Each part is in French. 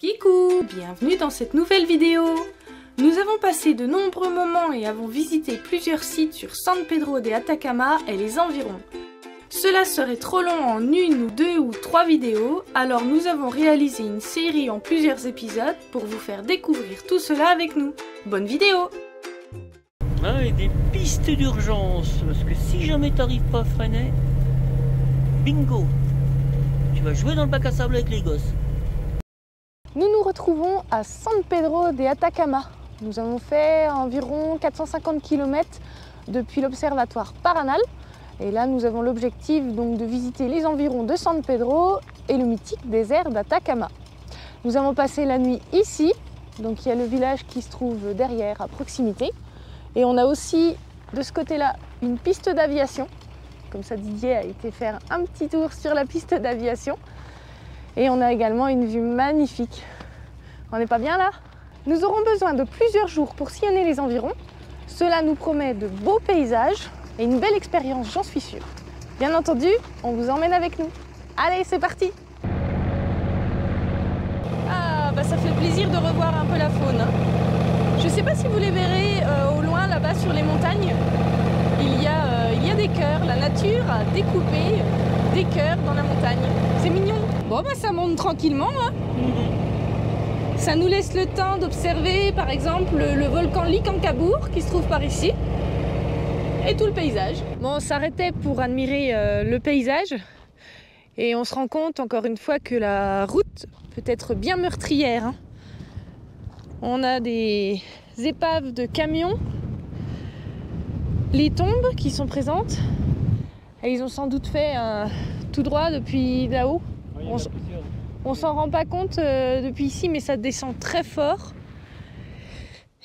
Kikou, bienvenue dans cette nouvelle vidéo. Nous avons passé de nombreux moments et avons visité plusieurs sites sur San Pedro de Atacama et les environs. Cela serait trop long en une ou deux ou trois vidéos, alors nous avons réalisé une série en plusieurs épisodes pour vous faire découvrir tout cela avec nous. Bonne vidéo! Ah, et des pistes d'urgence, parce que si jamais t'arrives pas à freiner, bingo, tu vas jouer dans le bac à sable avec les gosses. Nous nous retrouvons à San Pedro de Atacama. Nous avons fait environ 450 km depuis l'observatoire Paranal. Et là, nous avons l'objectif donc de visiter les environs de San Pedro et le mythique désert d'Atacama. Nous avons passé la nuit ici, donc il y a le village qui se trouve derrière, à proximité. Et on a aussi de ce côté-là une piste d'aviation. Comme ça, Didier a été faire un petit tour sur la piste d'aviation. Et on a également une vue magnifique. On n'est pas bien là? Nous aurons besoin de plusieurs jours pour sillonner les environs. Cela nous promet de beaux paysages et une belle expérience, j'en suis sûre. Bien entendu, on vous emmène avec nous. Allez, c'est parti! Ah, bah ça fait plaisir de revoir un peu la faune. Je ne sais pas si vous les verrez au loin là-bas sur les montagnes. Il y a des cœurs. La nature a découpé des cœurs dans la montagne. C'est mignon. Bon, bah ça monte tranquillement. Hein. Ça nous laisse le temps d'observer par exemple le volcan Licancabour qui se trouve par ici. Et tout le paysage. Bon, on s'arrêtait pour admirer le paysage. Et on se rend compte encore une fois que la route peut être bien meurtrière. Hein. On a des épaves de camions, les tombes qui sont présentes. Et ils ont sans doute fait tout droit depuis là-haut. Oui, on s'en rend pas compte depuis ici, mais ça descend très fort.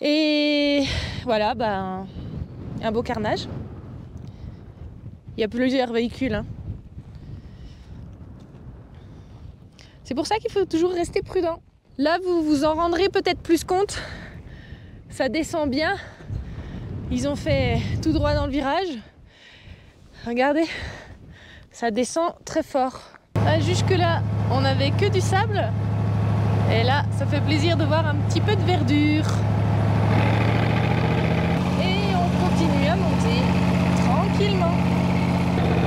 Et voilà, un beau carnage. Il y a plusieurs véhicules. Hein. C'est pour ça qu'il faut toujours rester prudent. Là, vous vous en rendrez peut-être plus compte. Ça descend bien. Ils ont fait tout droit dans le virage. Regardez, ça descend très fort. Jusque-là, on n'avait que du sable. Et là, ça fait plaisir de voir un petit peu de verdure. Et on continue à monter tranquillement.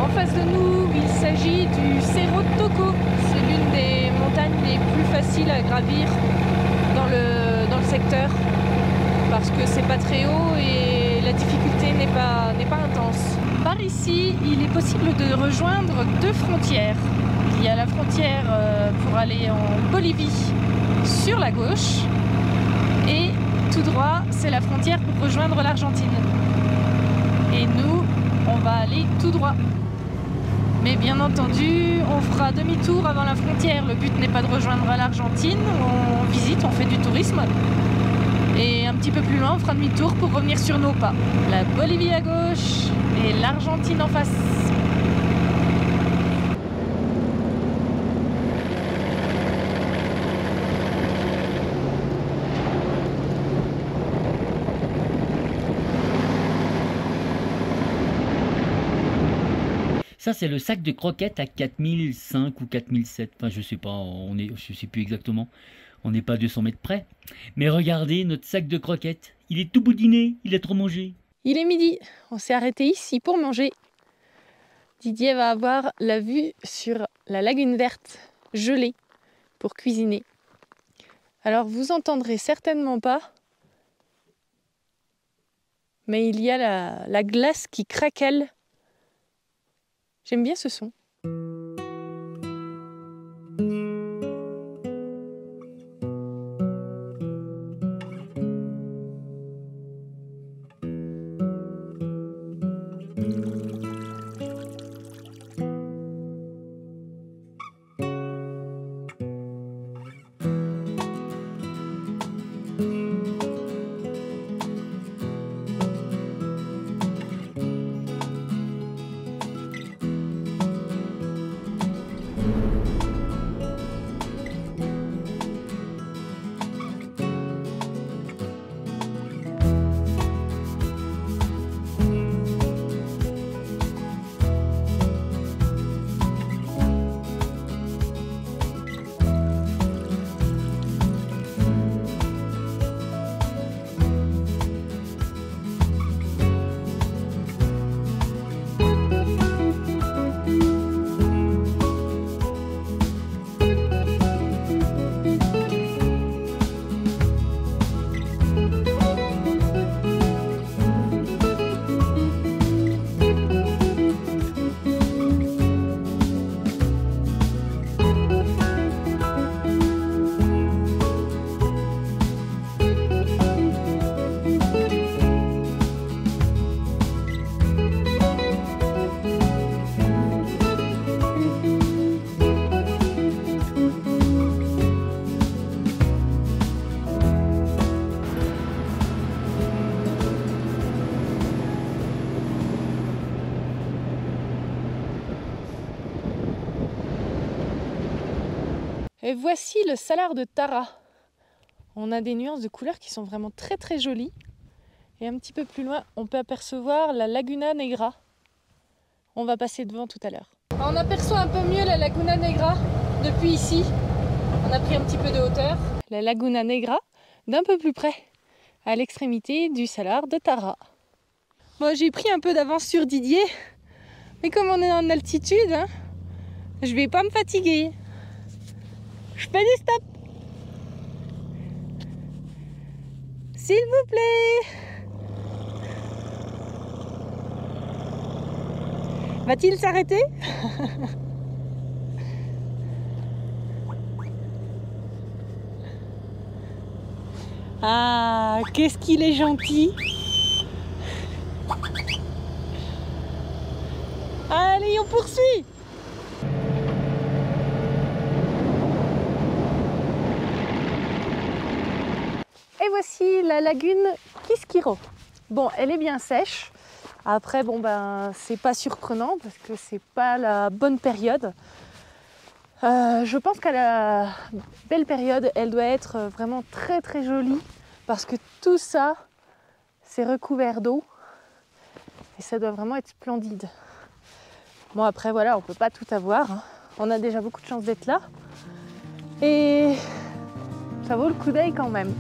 En face de nous, il s'agit du Cerro Toco. C'est l'une des montagnes les plus faciles à gravir dans le secteur parce que c'est pas très haut et la difficulté n'est pas intense. Par ici, il est possible de rejoindre deux frontières. Il y a la frontière pour aller en Bolivie sur la gauche et tout droit, c'est la frontière pour rejoindre l'Argentine. Et nous, on va aller tout droit. Mais bien entendu, on fera demi-tour avant la frontière. Le but n'est pas de rejoindre l'Argentine, on visite, on fait du tourisme. Et un petit peu plus loin, on fera demi-tour pour revenir sur nos pas. La Bolivie à gauche et l'Argentine en face. Ça, c'est le sac de croquettes à 4005 ou 4007. Enfin, je sais pas, je sais plus exactement. On n'est pas à 200 mètres près. Mais regardez, notre sac de croquettes. Il est tout boudiné, il a trop mangé. Il est midi. On s'est arrêté ici pour manger. Didier va avoir la vue sur la lagune verte gelée pour cuisiner. Alors, vous entendrez certainement pas. Mais il y a la glace qui craquelle. J'aime bien ce son. Et voici le salar de Tara. On a des nuances de couleurs qui sont vraiment très très jolies. Et un petit peu plus loin, on peut apercevoir la Laguna Negra. On va passer devant tout à l'heure. On aperçoit un peu mieux la Laguna Negra depuis ici. On a pris un petit peu de hauteur. La Laguna Negra, d'un peu plus près, à l'extrémité du salar de Tara. Moi, j'ai pris un peu d'avance sur Didier. Mais comme on est en altitude, hein, je vais pas me fatiguer. Je fais du stop. S'il vous plaît. Va-t-il s'arrêter? Ah, qu'est-ce qu'il est gentil. Allez, on poursuit. Et voici la lagune Kiskiro. Bon, elle est bien sèche. Après, bon ben, c'est pas surprenant parce que c'est pas la bonne période. Je pense qu'à la belle période, elle doit être vraiment très très jolie parce que tout ça, c'est recouvert d'eau et ça doit vraiment être splendide. Bon après voilà, on peut pas tout avoir, hein. On a déjà beaucoup de chance d'être là et ça vaut le coup d'œil quand même.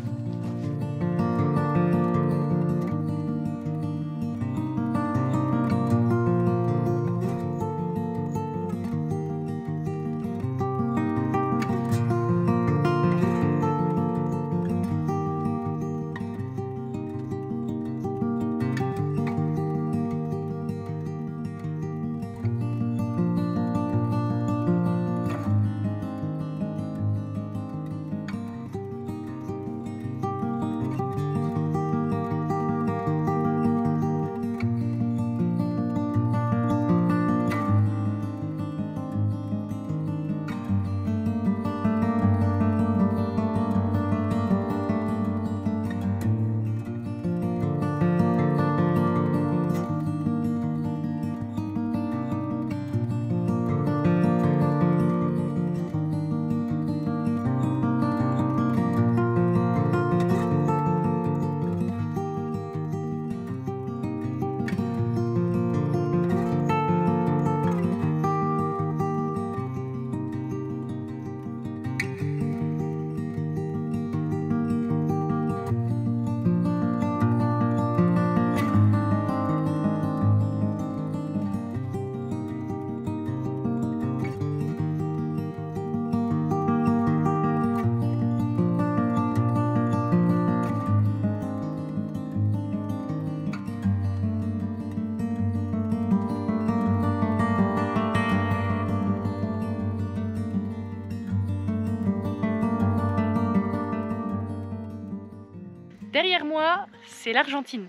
Derrière moi, c'est l'Argentine.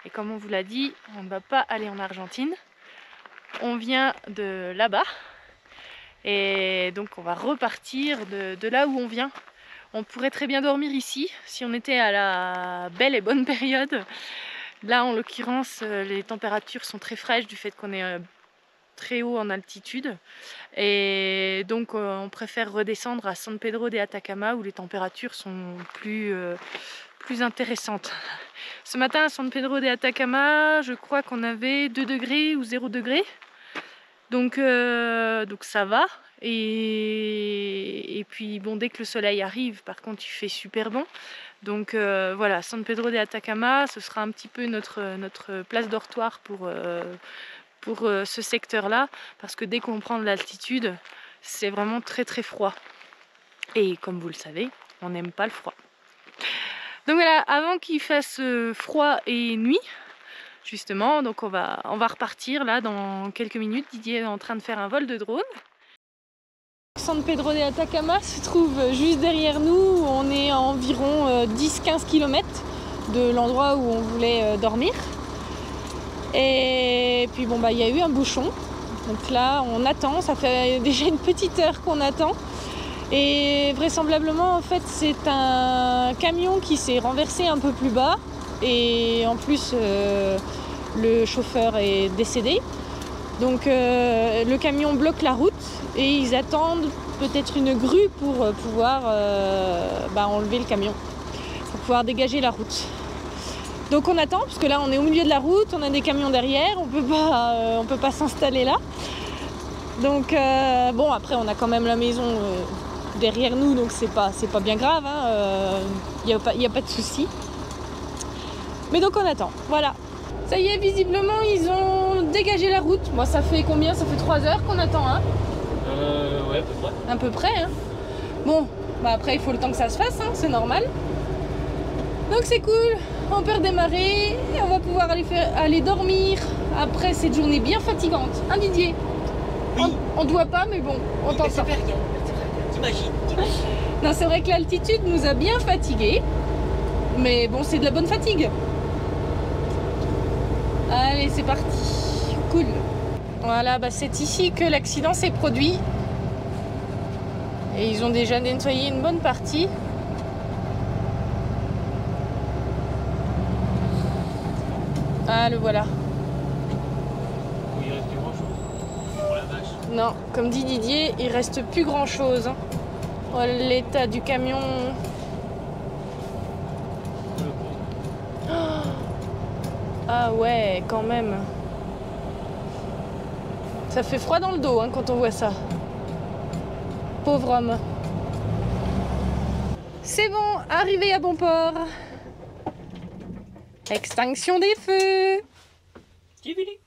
Et comme on vous l'a dit, on ne va pas aller en Argentine. On vient de là-bas. Et donc on va repartir de là où on vient. On pourrait très bien dormir ici, si on était à la belle et bonne période. Là, en l'occurrence, les températures sont très fraîches du fait qu'on est très haut en altitude. Et donc on préfère redescendre à San Pedro de Atacama où les températures sont plus intéressantes. Ce matin à San Pedro de Atacama, je crois qu'on avait 2 degrés ou 0 degré. Donc ça va. Et puis bon, dès que le soleil arrive, par contre, il fait super bon. Donc voilà, San Pedro de Atacama, ce sera un petit peu notre place dortoir pour ce secteur-là, parce que dès qu'on prend de l'altitude, c'est vraiment très très froid. Et comme vous le savez, on n'aime pas le froid. Donc voilà, avant qu'il fasse froid et nuit, justement, donc on va repartir là dans quelques minutes. Didier est en train de faire un vol de drone. San Pedro de Atacama se trouve juste derrière nous. On est à environ 10-15 km de l'endroit où on voulait dormir. Et puis bon bah il y a eu un bouchon. Donc là on attend, ça fait déjà une petite heure qu'on attend. Et vraisemblablement en fait c'est un camion qui s'est renversé un peu plus bas. Et en plus le chauffeur est décédé. Donc le camion bloque la route et ils attendent peut-être une grue pour pouvoir enlever le camion, pour pouvoir dégager la route. Donc on attend, parce que là on est au milieu de la route, on a des camions derrière, on peut pas s'installer là. Donc bon, après on a quand même la maison derrière nous, donc c'est pas bien grave, y a pas de souci. Mais donc on attend, voilà. Ça y est, visiblement ils ont dégagé la route. Moi ça fait combien? Ça fait 3 heures qu'on attend, hein? Ouais, à peu près. À peu près, hein. Bon, bah après il faut le temps que ça se fasse, hein, c'est normal. Donc c'est cool, on peut redémarrer et on va pouvoir aller dormir après cette journée bien fatigante. Hein Didier? Oui. On ne doit pas, mais bon, on t'entend. T'imagines. Non, c'est vrai que l'altitude nous a bien fatigués, mais bon, c'est de la bonne fatigue. Allez, c'est parti. Cool. Voilà, bah c'est ici que l'accident s'est produit. Et ils ont déjà nettoyé une bonne partie. Ah, le voilà. Il reste plus grand chose. Oh la vache. Non, comme dit Didier, il reste plus grand chose. Hein. Oh, l'état du camion. Oh. Ah ouais, quand même. Ça fait froid dans le dos, hein, quand on voit ça. Pauvre homme. C'est bon, arrivé à bon port. Extinction des feux. Kivili.